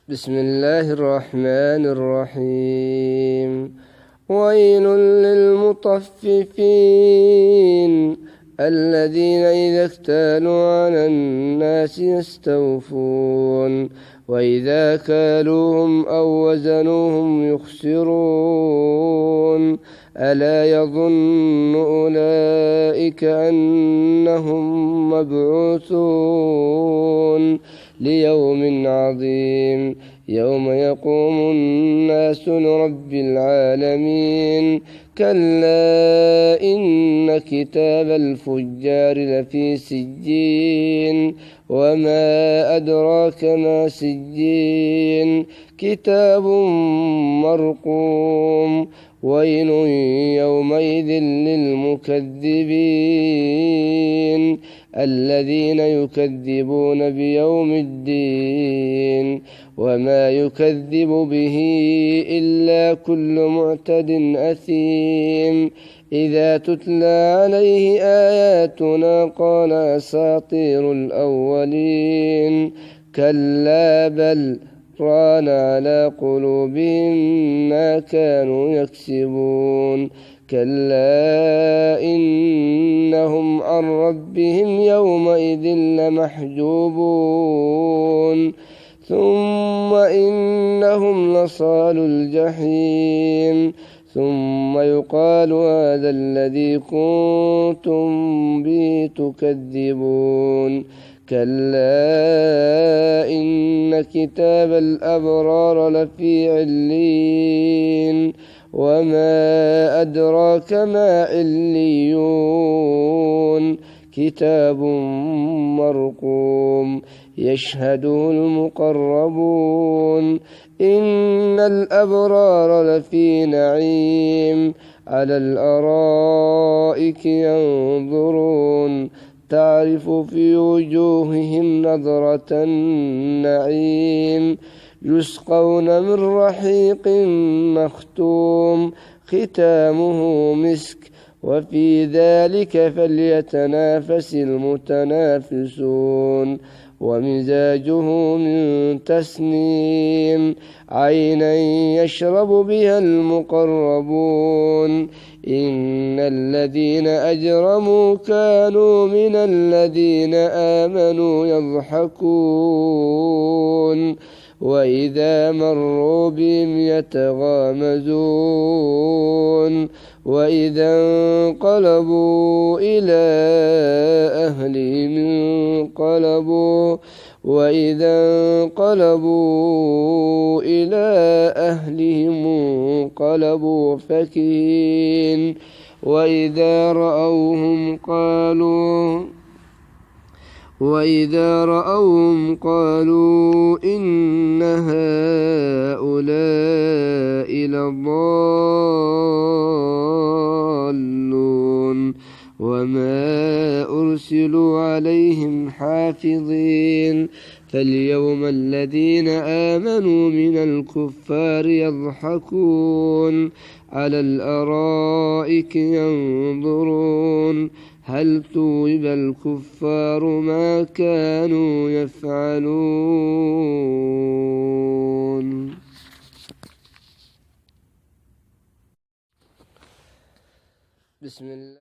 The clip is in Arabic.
بسم الله الرحمن الرحيم. ويل للمطففين الذين إذا اكتالوا على الناس يستوفون وإذا كالوهم أو وزنوهم يخسرون ألا يظن أولئك أنهم مبعوثون ليوم عظيم يوم يقوم الناس لرب العالمين كلا إن كتاب الفجار لفي سجين وما أدراك ما سجين كتاب مرقوم ويل يومئذ للمكذبين الذين يكذبون بيوم الدين وما يكذب به إلا كل معتد أثيم إذا تتلى عليه آياتنا قال أساطير الأولين كلا بل ران على قلوبهم ما كانوا يكسبون كلا إنهم عن ربهم يومئذ لمحجوبون ثم إنهم لصال الجحيم ثم يقال هذا الذي كنتم به تكذبون كلا إن كتاب الأبرار لفي علين وما أدراك ما عليون كتاب مرقوم يشهده المقربون إن الأبرار لفي نعيم على الأرائك ينظرون تعرف في وجوههم نضرة النعيم يسقون من رحيق مختوم ختامه مسك وفي ذلك فليتنافس المتنافسون ومزاجه من تسنيم عينا يشرب بها المقربون إن الذين أجرموا كانوا من الذين آمنوا يضحكون وإذا مروا بهم يتغامزون وإذا انقلبوا إلى أهلهم انقلبوا فكهين وإذا رأوهم قالوا إن هؤلاء لضالون وما أرسلوا عليهم حافظين فاليوم الذين آمنوا من الكفار يضحكون على الأرائك ينظرون هل ثوب الكفار ما كانوا يفعلون. بسم الله.